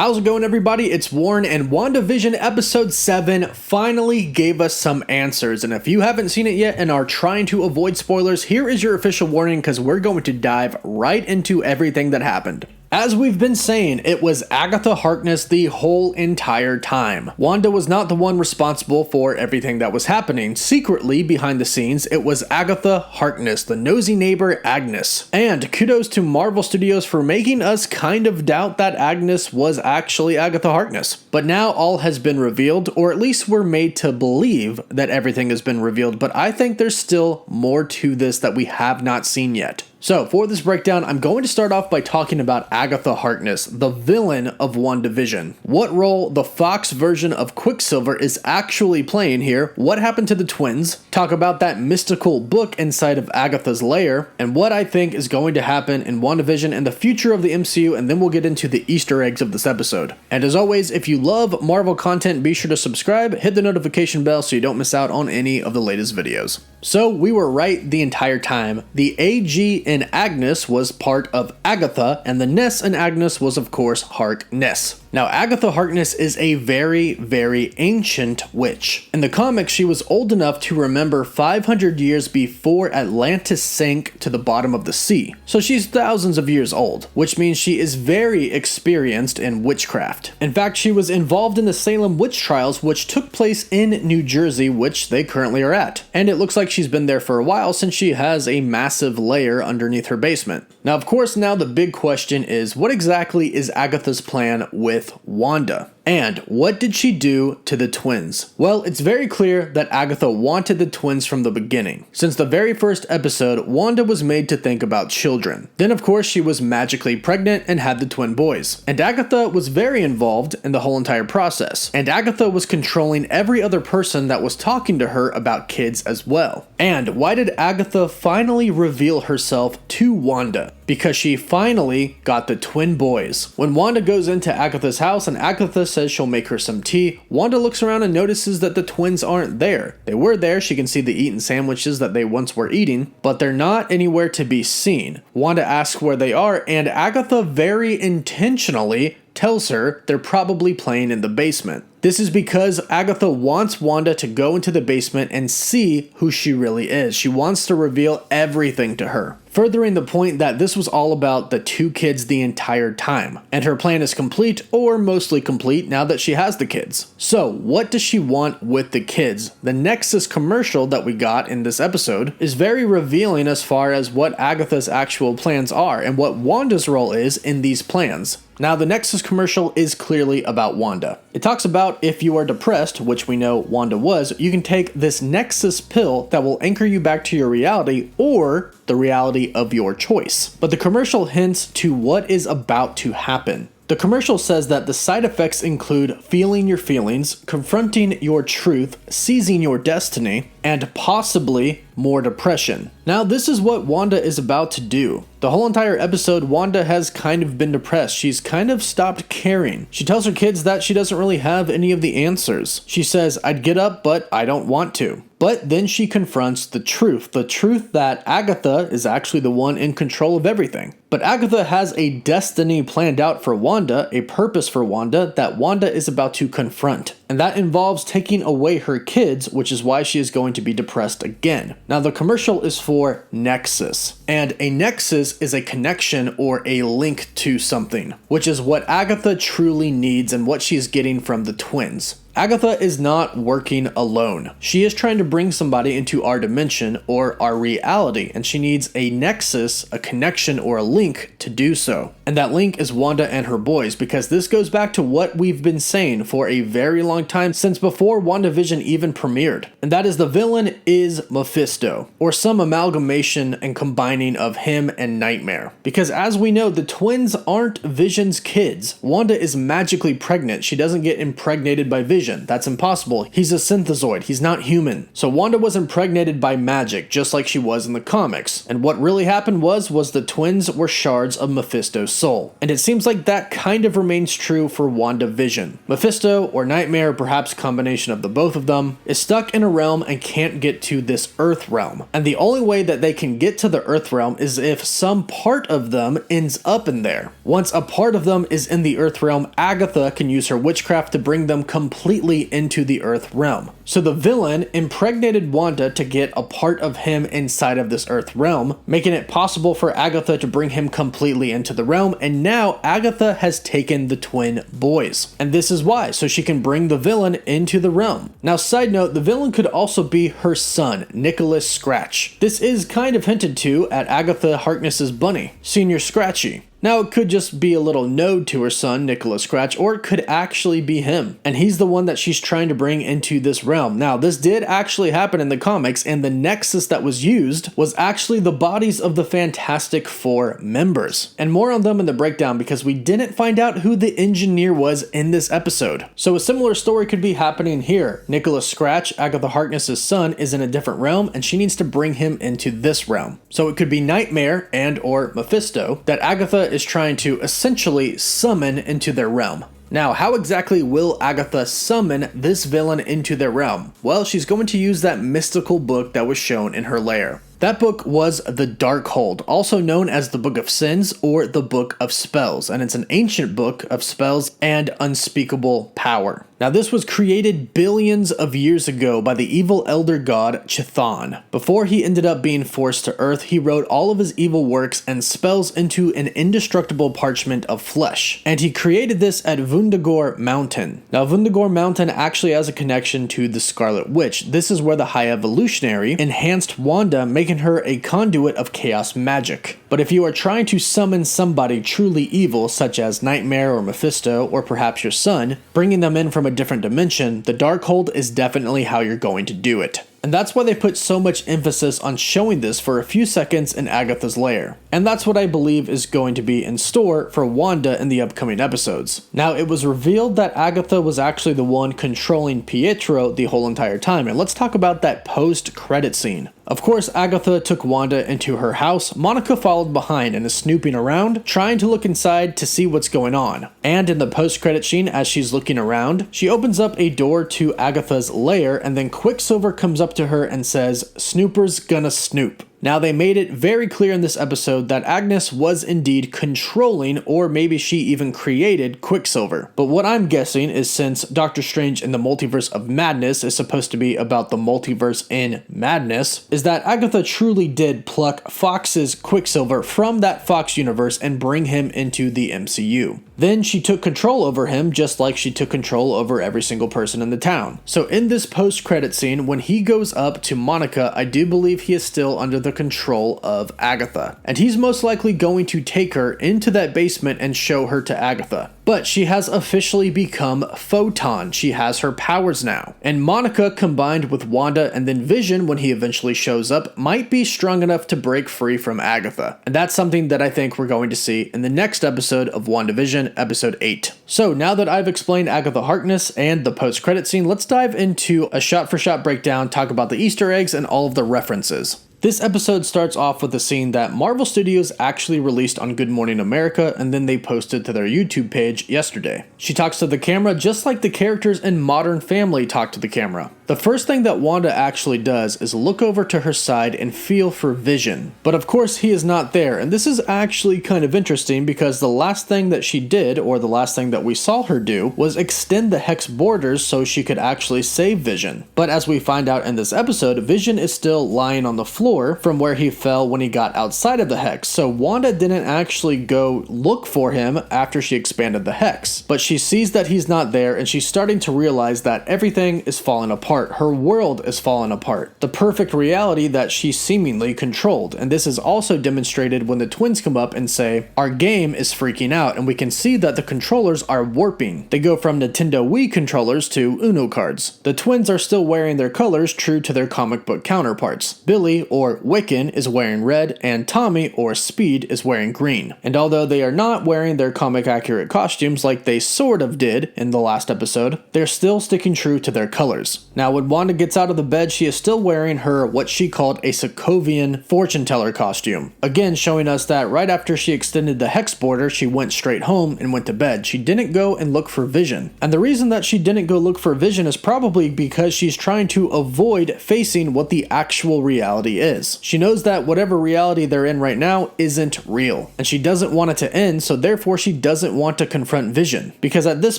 How's it going, everybody? It's Warren, and WandaVision Episode 7 finally gave us some answers. And if you haven't seen it yet and are trying to avoid spoilers, here is your official warning because we're going to dive right into everything that happened. As we've been saying, it was Agatha Harkness the whole entire time. Wanda was not the one responsible for everything that was happening. Secretly, behind the scenes, it was Agatha Harkness, the nosy neighbor Agnes. And kudos to Marvel Studios for making us kind of doubt that Agnes was actually Agatha Harkness. But now all has been revealed, or at least we're made to believe that everything has been revealed, but I think there's still more to this that we have not seen yet. So, for this breakdown, I'm going to start off by talking about Agatha Harkness, the villain of WandaVision. What role the Fox version of Quicksilver is actually playing here, what happened to the twins, talk about that mystical book inside of Agatha's lair, and what I think is going to happen in WandaVision and the future of the MCU, and then we'll get into the Easter eggs of this episode. And as always, if you love Marvel content, be sure to subscribe, hit the notification bell so you don't miss out on any of the latest videos. So, we were right the entire time. The AG in Agnes was part of Agatha, and the Ness in Agnes was, of course, Harkness. Now, Agatha Harkness is a very, very ancient witch. In the comics, she was old enough to remember 500 years before Atlantis sank to the bottom of the sea. So she's thousands of years old, which means she is very experienced in witchcraft. In fact, she was involved in the Salem witch trials, which took place in New Jersey, which they currently are at. And it looks like she's been there for a while since she has a massive lair underneath her basement. Now, of course, now the big question is, what exactly is Agatha's plan with Wanda? And what did she do to the twins? Well, it's very clear that Agatha wanted the twins from the beginning. Since the very first episode, Wanda was made to think about children. Then, of course, she was magically pregnant and had the twin boys. And Agatha was very involved in the whole entire process. And Agatha was controlling every other person that was talking to her about kids as well. And why did Agatha finally reveal herself to Wanda? Because she finally got the twin boys. When Wanda goes into Agatha's house and Agatha says she'll make her some tea, Wanda looks around and notices that the twins aren't there. They were there, she can see the eaten sandwiches that they once were eating, but they're not anywhere to be seen. Wanda asks where they are, and Agatha very intentionally tells her they're probably playing in the basement. This is because Agatha wants Wanda to go into the basement and see who she really is. She wants to reveal everything to her, furthering the point that this was all about the two kids the entire time. And her plan is complete, or mostly complete, now that she has the kids. So, what does she want with the kids? The Nexus commercial that we got in this episode is very revealing as far as what Agatha's actual plans are and what Wanda's role is in these plans. Now, the Nexus commercial is clearly about Wanda. It talks about if you are depressed, which we know Wanda was, you can take this Nexus pill that will anchor you back to your reality or the reality of your choice. But the commercial hints to what is about to happen. The commercial says that the side effects include feeling your feelings, confronting your truth, seizing your destiny, and possibly more depression. Now, this is what Wanda is about to do. The whole entire episode, Wanda has kind of been depressed. She's kind of stopped caring. She tells her kids that she doesn't really have any of the answers. She says, "I'd get up, but I don't want to." But then she confronts the truth that Agatha is actually the one in control of everything. But Agatha has a destiny planned out for Wanda, a purpose for Wanda that Wanda is about to confront. And that involves taking away her kids, which is why she is going to be depressed again. Now, the commercial is for Nexus. And a Nexus is a connection or a link to something, which is what Agatha truly needs and what she's getting from the twins. Agatha is not working alone. She is trying to bring somebody into our dimension or our reality, and she needs a nexus, a connection, or a link to do so. And that link is Wanda and her boys, because this goes back to what we've been saying for a very long time, since before WandaVision even premiered. And that is the villain is Mephisto, or some amalgamation and combining of him and Nightmare. Because as we know, the twins aren't Vision's kids. Wanda is magically pregnant. She doesn't get impregnated by Vision. Vision. That's impossible. He's a synthezoid. He's not human. So Wanda was impregnated by magic, just like she was in the comics. And what really happened was the twins were shards of Mephisto's soul. And it seems like that kind of remains true for Wandavision. Mephisto, or Nightmare, perhaps a combination of the both of them, is stuck in a realm and can't get to this Earth realm. And the only way that they can get to the Earth realm is if some part of them ends up in there. Once a part of them is in the Earth realm, Agatha can use her witchcraft to bring them completely into the Earth realm. So the villain impregnated Wanda to get a part of him inside of this Earth realm, making it possible for Agatha to bring him completely into the realm, and now Agatha has taken the twin boys. And this is why, so she can bring the villain into the realm. Now, side note, the villain could also be her son, Nicholas Scratch. This is kind of hinted to at Agatha Harkness's bunny, Senior Scratchy. Now, it could just be a little nod to her son, Nicholas Scratch, or it could actually be him. And he's the one that she's trying to bring into this realm. Now, this did actually happen in the comics, and the nexus that was used was actually the bodies of the Fantastic Four members. And more on them in the breakdown, because we didn't find out who the engineer was in this episode. So a similar story could be happening here. Nicholas Scratch, Agatha Harkness's son, is in a different realm, and she needs to bring him into this realm. So it could be Nightmare and or Mephisto that Agatha is trying to essentially summon into their realm. Now, how exactly will Agatha summon this villain into their realm? Well, she's going to use that mystical book that was shown in her lair. That book was the Darkhold, also known as the Book of Sins or the Book of Spells, and it's an ancient book of spells and unspeakable power. Now, this was created billions of years ago by the evil elder god Chthon. Before he ended up being forced to Earth, he wrote all of his evil works and spells into an indestructible parchment of flesh, and he created this at Wundagore Mountain. Now, Wundagore Mountain actually has a connection to the Scarlet Witch. This is where the High Evolutionary enhanced Wanda, making her a conduit of chaos magic. But if you are trying to summon somebody truly evil, such as Nightmare or Mephisto, or perhaps your son, bringing them in from a different dimension, the Darkhold is definitely how you're going to do it. And that's why they put so much emphasis on showing this for a few seconds in Agatha's lair. And that's what I believe is going to be in store for Wanda in the upcoming episodes. Now, it was revealed that Agatha was actually the one controlling Pietro the whole entire time, and let's talk about that post-credit scene. Of course, Agatha took Wanda into her house. Monica followed behind and is snooping around, trying to look inside to see what's going on. And in the post-credit scene, as she's looking around, she opens up a door to Agatha's lair, and then Quicksilver comes up to her and says, "Snooper's gonna snoop." Now, they made it very clear in this episode that Agnes was indeed controlling, or maybe she even created, Quicksilver. But what I'm guessing is, since Doctor Strange in the Multiverse of Madness is supposed to be about the multiverse in madness, is that Agatha truly did pluck Fox's Quicksilver from that Fox universe and bring him into the MCU. Then she took control over him, just like she took control over every single person in the town. So in this post-credit scene, when he goes up to Monica, I do believe he is still under the control of Agatha. And he's most likely going to take her into that basement and show her to Agatha. But she has officially become Photon. She has her powers now. And Monica, combined with Wanda and then Vision when he eventually shows up, might be strong enough to break free from Agatha. And that's something that I think we're going to see in the next episode of WandaVision, episode 8. So now that I've explained Agatha Harkness and the post-credit scene, let's dive into a shot-for-shot breakdown, talk about the Easter eggs and all of the references. This episode starts off with a scene that Marvel Studios actually released on Good Morning America, and then they posted to their YouTube page yesterday. She talks to the camera just like the characters in Modern Family talk to the camera. The first thing that Wanda actually does is look over to her side and feel for Vision. But of course he is not there, and this is actually kind of interesting because the last thing that she did, or the last thing that we saw her do, was extend the hex borders so she could actually save Vision. But as we find out in this episode, Vision is still lying on the floor from where he fell when he got outside of the hex, so Wanda didn't actually go look for him after she expanded the hex. But she sees that he's not there, and she's starting to realize that everything is falling apart. Her world is falling apart. The perfect reality that she seemingly controlled. And this is also demonstrated when the twins come up and say, "Our game is freaking out," and we can see that the controllers are warping. They go from Nintendo Wii controllers to Uno cards. The twins are still wearing their colors true to their comic book counterparts. Billy, or Wiccan, is wearing red, and Tommy, or Speed, is wearing green. And although they are not wearing their comic-accurate costumes like they sort of did in the last episode, they're still sticking true to their colors. Now, when Wanda gets out of the bed, she is still wearing her what she called a Sokovian fortune teller costume. Again, showing us that right after she extended the hex border, she went straight home and went to bed. She didn't go and look for Vision. And the reason that she didn't go look for Vision is probably because she's trying to avoid facing what the actual reality is. She knows that whatever reality they're in right now isn't real, and she doesn't want it to end, so therefore she doesn't want to confront Vision, because at this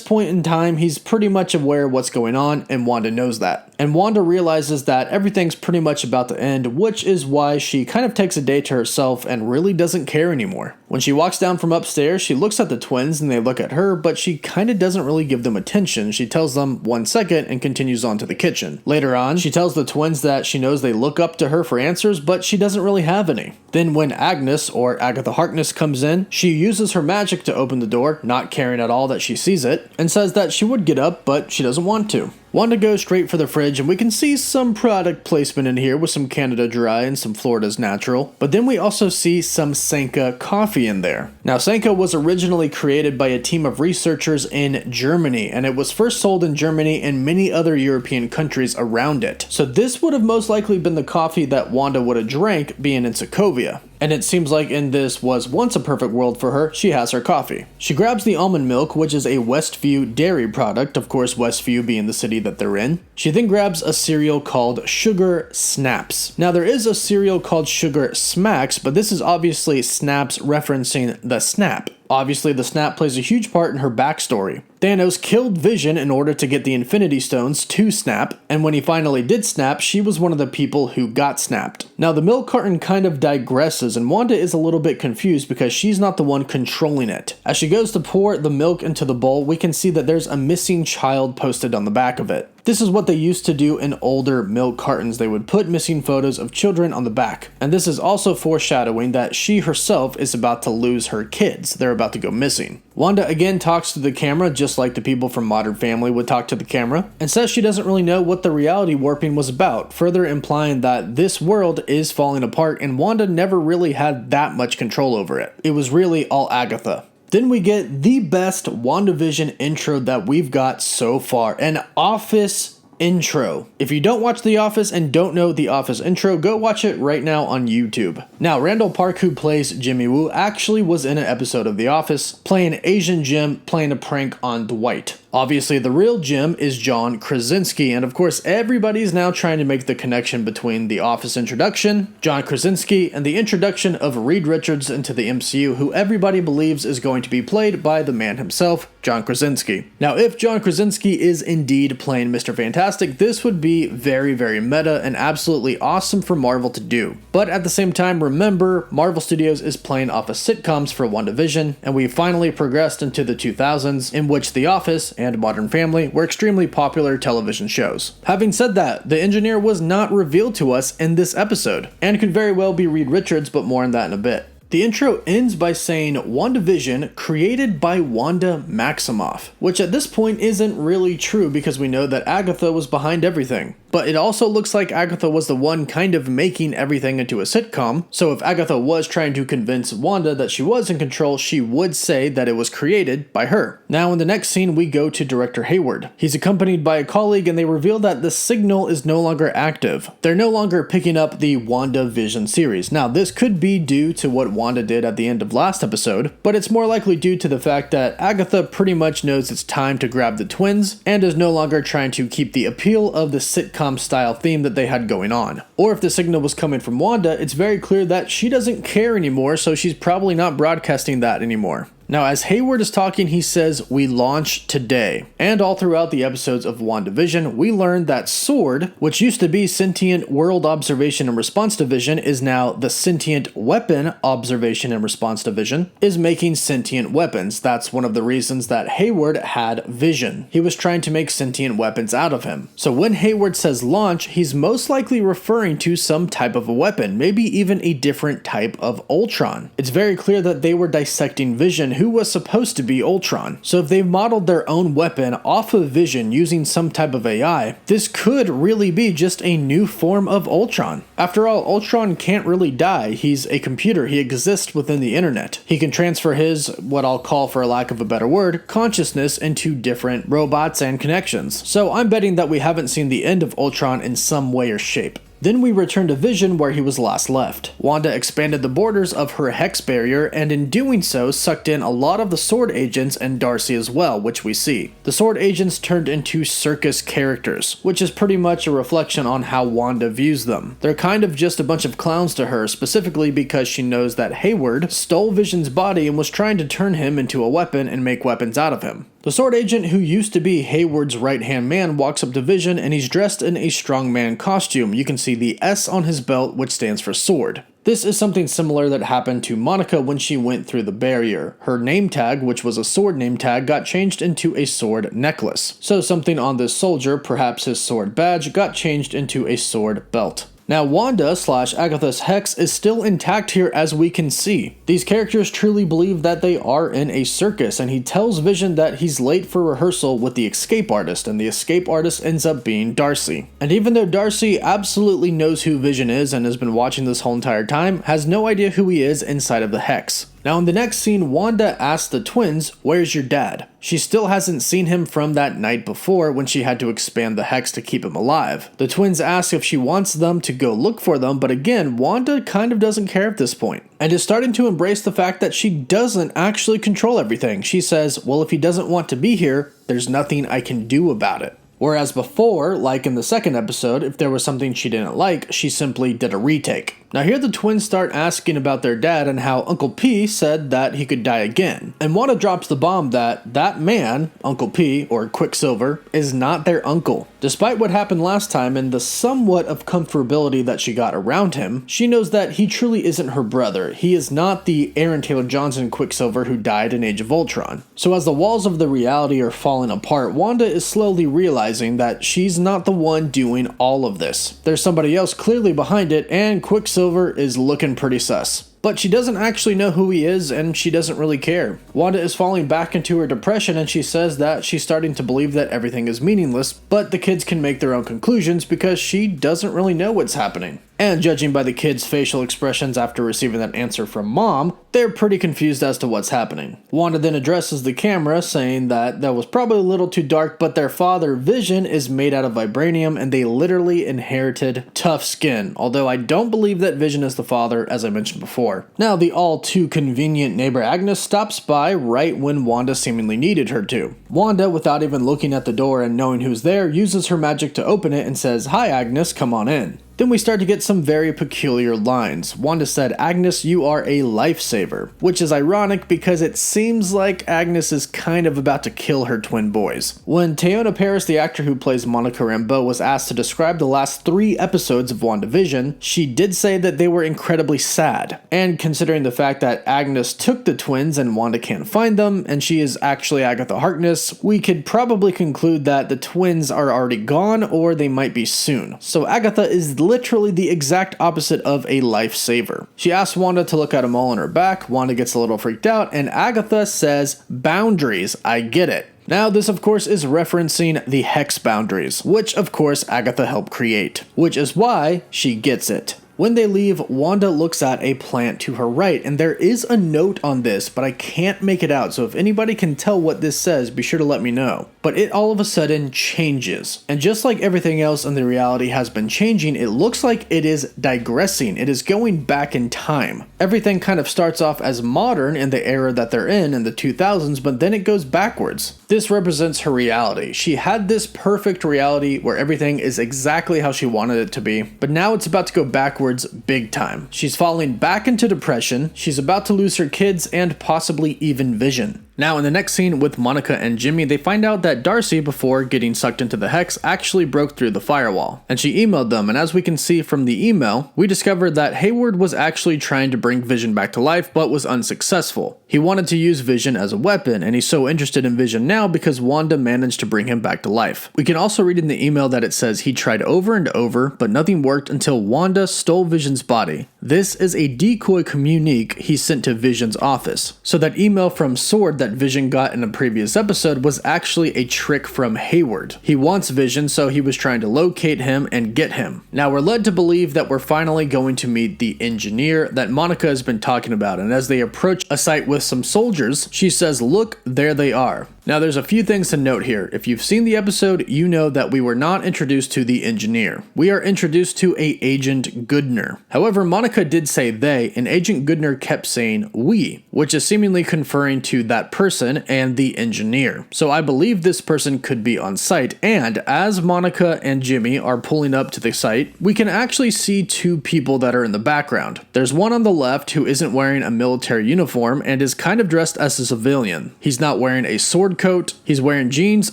point in time he's pretty much aware of what's going on, and Wanda knows that. And Wanda realizes that everything's pretty much about to end, which is why she kind of takes a day to herself and really doesn't care anymore. When she walks down from upstairs, she looks at the twins and they look at her, but she kind of doesn't really give them attention. She tells them 1 second and continues on to the kitchen. Later on, she tells the twins that she knows they look up to her for answers, but she doesn't really have any. Then when Agnes, or Agatha Harkness, comes in, she uses her magic to open the door, not caring at all that she sees it, and says that she would get up, but she doesn't want to. Wanda goes straight for the fridge, and we can see some product placement in here with some Canada Dry and some Florida's Natural. But then we also see some Sanka coffee in there. Now, Sanka was originally created by a team of researchers in Germany, and it was first sold in Germany and many other European countries around it. So this would have most likely been the coffee that Wanda would have drank being in Sokovia. And it seems like in this was once a perfect world for her, she has her coffee. She grabs the almond milk, which is a Westview dairy product, of course Westview being the city that they're in. She then grabs a cereal called Sugar Snaps. Now there is a cereal called Sugar Smacks, but this is obviously Snaps referencing the Snap. Obviously, the Snap plays a huge part in her backstory. Thanos killed Vision in order to get the Infinity Stones to Snap, and when he finally did snap, she was one of the people who got snapped. Now, the milk carton kind of digresses, and Wanda is a little bit confused because she's not the one controlling it. As she goes to pour the milk into the bowl, we can see that there's a missing child posted on the back of it. This is what they used to do in older milk cartons. They would put missing photos of children on the back. And this is also foreshadowing that she herself is about to lose her kids. They're about to go missing. Wanda again talks to the camera just like the people from Modern Family would talk to the camera, and says she doesn't really know what the reality warping was about, further implying that this world is falling apart and Wanda never really had that much control over it. It was really all Agatha. Then we get the best WandaVision intro that we've got so far, an Office intro. If you don't watch The Office and don't know The Office intro, go watch it right now on YouTube. Now, Randall Park, who plays Jimmy Woo, actually was in an episode of The Office, playing Asian Jim, playing a prank on Dwight. Obviously, the real Jim is John Krasinski, and of course, everybody's now trying to make the connection between The Office introduction, John Krasinski, and the introduction of Reed Richards into the MCU, who everybody believes is going to be played by the man himself, John Krasinski. Now, if John Krasinski is indeed playing Mr. Fantastic, this would be very, very meta and absolutely awesome for Marvel to do. But at the same time, remember, Marvel Studios is playing off of sitcoms for WandaVision, and we finally progressed into the 2000s, in which The Office and Modern Family were extremely popular television shows. Having said that, the engineer was not revealed to us in this episode, and could very well be Reed Richards, but more on that in a bit. The intro ends by saying WandaVision created by Wanda Maximoff, which at this point isn't really true because we know that Agatha was behind everything. But it also looks like Agatha was the one kind of making everything into a sitcom, so if Agatha was trying to convince Wanda that she was in control, she would say that it was created by her. Now in the next scene, we go to Director Hayward. He's accompanied by a colleague and they reveal that the signal is no longer active. They're no longer picking up the WandaVision series. Now this could be due to what Wanda did at the end of last episode, but it's more likely due to the fact that Agatha pretty much knows it's time to grab the twins and is no longer trying to keep the appeal of the sitcom style theme that they had going on. Or if the signal was coming from Wanda, it's very clear that she doesn't care anymore, so she's probably not broadcasting that anymore. Now, as Hayward is talking, he says, "We launch today." And all throughout the episodes of WandaVision, we learned that SWORD, which used to be Sentient World Observation and Response Division, is now the Sentient Weapon Observation and Response Division, is making sentient weapons. That's one of the reasons that Hayward had Vision. He was trying to make sentient weapons out of him. So when Hayward says launch, he's most likely referring to some type of a weapon, maybe even a different type of Ultron. It's very clear that they were dissecting Vision Vision, who was supposed to be Ultron. So if they've modeled their own weapon off of Vision using some type of AI, this could really be just a new form of Ultron. After all, Ultron can't really die. He's a computer. He exists within the internet. He can transfer his, what I'll call for a lack of a better word, consciousness into different robots and connections. So I'm betting that we haven't seen the end of Ultron in some way or shape. Then we return to Vision where he was last left. Wanda expanded the borders of her hex barrier and in doing so sucked in a lot of the Sword Agents and Darcy as well, which we see. The Sword Agents turned into circus characters, which is pretty much a reflection on how Wanda views them. They're kind of just a bunch of clowns to her, specifically because she knows that Hayward stole Vision's body and was trying to turn him into a weapon and make weapons out of him. The Sword Agent, who used to be Hayward's right-hand man, walks up to Vision and he's dressed in a strongman costume. You can see the S on his belt, which stands for sword. This is something similar that happened to Monica when she went through the barrier. Her name tag, which was a sword name tag, got changed into a sword necklace. So something on this soldier, perhaps his sword badge, got changed into a sword belt. Now Wanda/Agatha's hex is still intact here as we can see. These characters truly believe that they are in a circus, and he tells Vision that he's late for rehearsal with the escape artist, and the escape artist ends up being Darcy. And even though Darcy absolutely knows who Vision is and has been watching this whole entire time, has no idea who he is inside of the hex. Now in the next scene, Wanda asks the twins, "Where's your dad?" She still hasn't seen him from that night before when she had to expand the hex to keep him alive. The twins ask if she wants them to go look for them, but again, Wanda kind of doesn't care at this point, and is starting to embrace the fact that she doesn't actually control everything. She says, well, if he doesn't want to be here, there's nothing I can do about it. Whereas before, like in the second episode, if there was something she didn't like, she simply did a retake. Now here the twins start asking about their dad and how Uncle P said that he could die again. And Wanda drops the bomb that man, Uncle P, or Quicksilver, is not their uncle. Despite what happened last time and the somewhat of comfortability that she got around him, she knows that he truly isn't her brother. He is not the Aaron Taylor Johnson Quicksilver who died in Age of Ultron. So as the walls of the reality are falling apart, Wanda is slowly realizing that she's not the one doing all of this. There's somebody else clearly behind it, and Quicksilver is looking pretty sus. But she doesn't actually know who he is, and she doesn't really care. Wanda is falling back into her depression, and she says that she's starting to believe that everything is meaningless, but the kids can make their own conclusions because she doesn't really know what's happening. And judging by the kids' facial expressions after receiving that answer from Mom, they're pretty confused as to what's happening. Wanda then addresses the camera, saying that was probably a little too dark, but their father, Vision, is made out of vibranium, and they literally inherited tough skin, although I don't believe that Vision is the father, as I mentioned before. Now, the all-too-convenient neighbor Agnes stops by right when Wanda seemingly needed her to. Wanda, without even looking at the door and knowing who's there, uses her magic to open it and says, "Hi Agnes, come on in." Then we start to get some very peculiar lines. Wanda said, "Agnes, you are a lifesaver," which is ironic because it seems like Agnes is kind of about to kill her twin boys. When Teyonah Parris, the actor who plays Monica Rambeau, was asked to describe the last 3 episodes of WandaVision, she did say that they were incredibly sad. And considering the fact that Agnes took the twins and Wanda can't find them, and she is actually Agatha Harkness, we could probably conclude that the twins are already gone or they might be soon. So Agatha is literally the exact opposite of a lifesaver. She asks Wanda to look at a mole on her back. Wanda gets a little freaked out, and Agatha says, "Boundaries, I get it." Now this of course is referencing the hex boundaries, which of course Agatha helped create, which is why she gets it. When they leave, Wanda looks at a plant to her right, and there is a note on this, but I can't make it out, so if anybody can tell what this says, be sure to let me know. But it all of a sudden changes, and just like everything else in the reality has been changing, it looks like it is digressing. It is going back in time. Everything kind of starts off as modern in the era that they're in the 2000s, but then it goes backwards. This represents her reality. She had this perfect reality where everything is exactly how she wanted it to be, but now it's about to go backwards big time. She's falling back into depression, she's about to lose her kids, and possibly even Vision. Now in the next scene with Monica and Jimmy, they find out that Darcy, before getting sucked into the hex, actually broke through the firewall. And she emailed them, and as we can see from the email, we discovered that Hayward was actually trying to bring Vision back to life, but was unsuccessful. He wanted to use Vision as a weapon, and he's so interested in Vision now because Wanda managed to bring him back to life. We can also read in the email that it says he tried over and over, but nothing worked until Wanda stole Vision's body. This is a decoy communique he sent to Vision's office. So that email from Sword that Vision got in a previous episode was actually a trick from Hayward. He wants Vision, so he was trying to locate him and get him. Now we're led to believe that we're finally going to meet the engineer that Monica has been talking about, and as they approach a site with some soldiers, she says, "Look, there they are." Now there's a few things to note here. If you've seen the episode, you know that we were not introduced to the engineer. We are introduced to a Agent Goodner. However, Monica did say they, and Agent Goodner kept saying we, which is seemingly conferring to that person and the engineer. So I believe this person could be on site, and as Monica and Jimmy are pulling up to the site, we can actually see two people that are in the background. There's one on the left who isn't wearing a military uniform and is kind of dressed as a civilian. He's not wearing a sword coat, he's wearing jeans,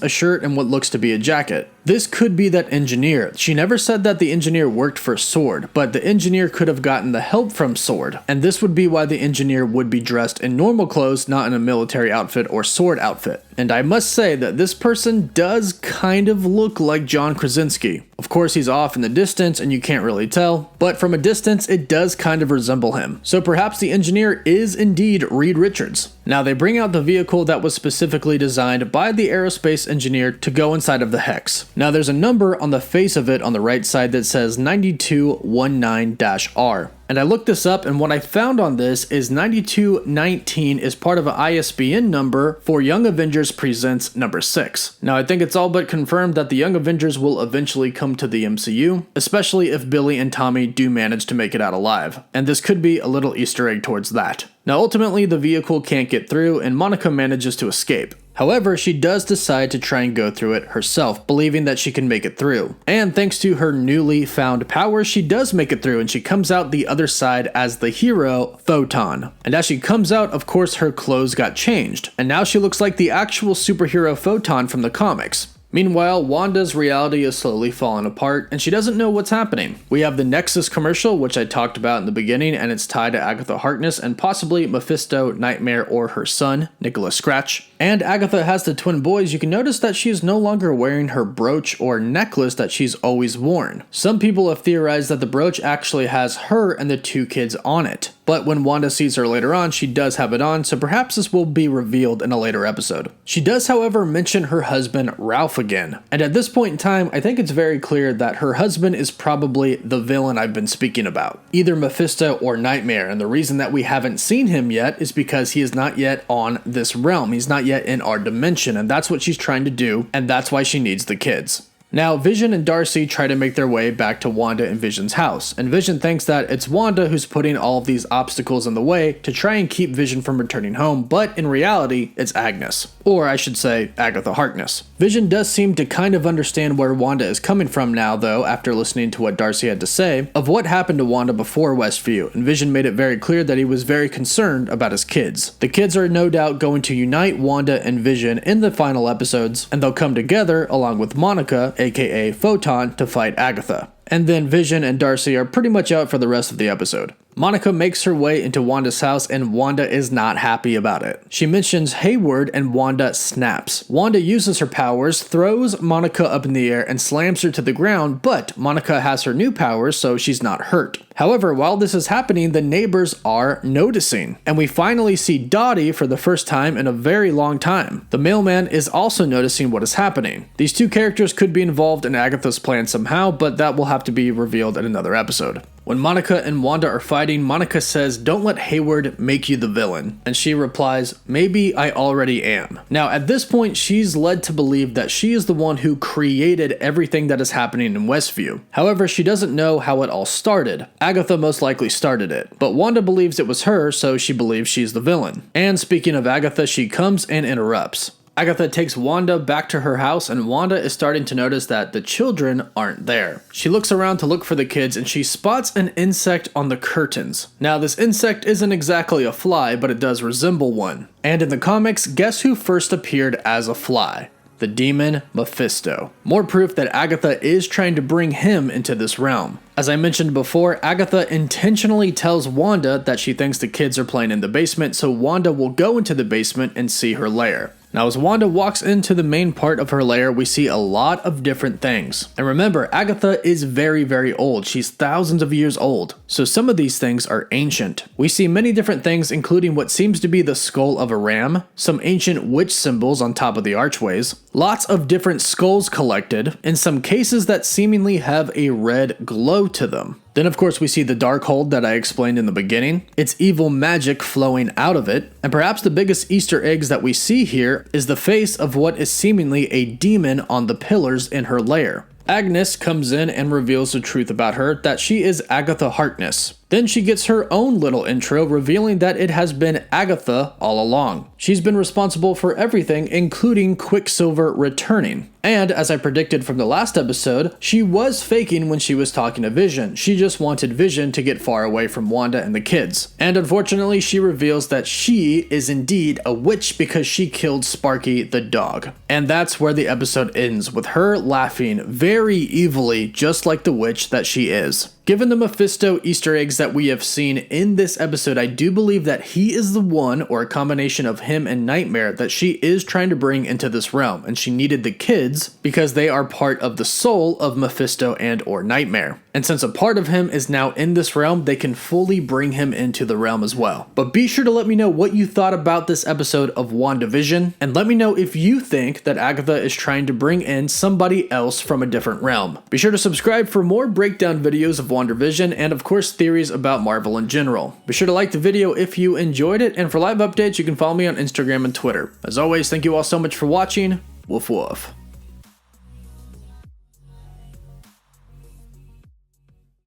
a shirt, and what looks to be a jacket. This could be that engineer. She never said that the engineer worked for Sword, but the engineer could have gotten the help from Sword, and this would be why the engineer would be dressed in normal clothes, not in a military outfit or sword outfit. And I must say that this person does kind of look like John Krasinski. Of course, he's off in the distance and you can't really tell, but from a distance it does kind of resemble him. So perhaps the engineer is indeed Reed Richards. Now they bring out the vehicle that was specifically designed by the aerospace engineer to go inside of the Hex. Now there's a number on the face of it on the right side that says 9219-R. And I looked this up, and what I found on this is 9219 is part of an ISBN number for Young Avengers Presents number 6. Now I think it's all but confirmed that the Young Avengers will eventually come to the MCU, especially if Billy and Tommy do manage to make it out alive. And this could be a little Easter egg towards that. Now ultimately the vehicle can't get through and Monica manages to escape. However, she does decide to try and go through it herself, believing that she can make it through. And thanks to her newly found powers, she does make it through and she comes out the other side as the hero, Photon. And as she comes out, of course, her clothes got changed. And now she looks like the actual superhero Photon from the comics. Meanwhile, Wanda's reality is slowly falling apart, and she doesn't know what's happening. We have the Nexus commercial, which I talked about in the beginning, and it's tied to Agatha Harkness and possibly Mephisto, Nightmare, or her son, Nicholas Scratch. And Agatha has the twin boys. You can notice that she is no longer wearing her brooch or necklace that she's always worn. Some people have theorized that the brooch actually has her and the two kids on it. But when Wanda sees her later on, she does have it on, so perhaps this will be revealed in a later episode. She does, however, mention her husband, Ralph, again. And at this point in time, I think it's very clear that her husband is probably the villain I've been speaking about. Either Mephisto or Nightmare, and the reason that we haven't seen him yet is because he is not yet on this realm. He's not yet in our dimension, and that's what she's trying to do, and that's why she needs the kids. Now, Vision and Darcy try to make their way back to Wanda and Vision's house, and Vision thinks that it's Wanda who's putting all of these obstacles in the way to try and keep Vision from returning home, but in reality, it's Agnes. Or I should say, Agatha Harkness. Vision does seem to kind of understand where Wanda is coming from now, though, after listening to what Darcy had to say, of what happened to Wanda before Westview, and Vision made it very clear that he was very concerned about his kids. The kids are no doubt going to unite Wanda and Vision in the final episodes, and they'll come together, along with Monica, aka Photon, to fight Agatha. And then Vision and Darcy are pretty much out for the rest of the episode. Monica makes her way into Wanda's house and Wanda is not happy about it. She mentions Hayward and Wanda snaps. Wanda uses her powers, throws Monica up in the air and slams her to the ground, but Monica has her new powers so she's not hurt. However, while this is happening, the neighbors are noticing, and we finally see Dottie for the first time in a very long time. The mailman is also noticing what is happening. These two characters could be involved in Agatha's plan somehow, but that will have to be revealed in another episode. When Monica and Wanda are fighting, Monica says, "Don't let Hayward make you the villain." And she replies, "Maybe I already am." Now, at this point, she's led to believe that she is the one who created everything that is happening in Westview. However, she doesn't know how it all started. Agatha most likely started it, but Wanda believes it was her, so she believes she's the villain. And speaking of Agatha, she comes and interrupts. Agatha takes Wanda back to her house and Wanda is starting to notice that the children aren't there. She looks around to look for the kids and she spots an insect on the curtains. Now this insect isn't exactly a fly, but it does resemble one. And in the comics, guess who first appeared as a fly? The demon Mephisto. More proof that Agatha is trying to bring him into this realm. As I mentioned before, Agatha intentionally tells Wanda that she thinks the kids are playing in the basement, so Wanda will go into the basement and see her lair. Now, as Wanda walks into the main part of her lair, we see a lot of different things. And remember, Agatha is very, very old. She's thousands of years old. So some of these things are ancient. We see many different things, including what seems to be the skull of a ram, some ancient witch symbols on top of the archways, lots of different skulls collected, in some cases that seemingly have a red glow to them. Then of course we see the Darkhold that I explained in the beginning, its evil magic flowing out of it, and perhaps the biggest Easter eggs that we see here is the face of what is seemingly a demon on the pillars in her lair. Agnes comes in and reveals the truth about her, that she is Agatha Harkness. Then she gets her own little intro, revealing that it has been Agatha all along. She's been responsible for everything, including Quicksilver returning. And as I predicted from the last episode, she was faking when she was talking to Vision. She just wanted Vision to get far away from Wanda and the kids. And unfortunately, she reveals that she is indeed a witch because she killed Sparky the dog. And that's where the episode ends, with her laughing very evilly, just like the witch that she is. Given the Mephisto Easter eggs that we have seen in this episode, I do believe that he is the one, or a combination of him and Nightmare, that she is trying to bring into this realm, and she needed the kids because they are part of the soul of Mephisto and or Nightmare. And since a part of him is now in this realm, they can fully bring him into the realm as well. But be sure to let me know what you thought about this episode of WandaVision, and let me know if you think that Agatha is trying to bring in somebody else from a different realm. Be sure to subscribe for more breakdown videos of WandaVision, and of course theories about Marvel in general. Be sure to like the video if you enjoyed it, and for live updates you can follow me on Instagram and Twitter. As always, thank you all so much for watching. Woof woof.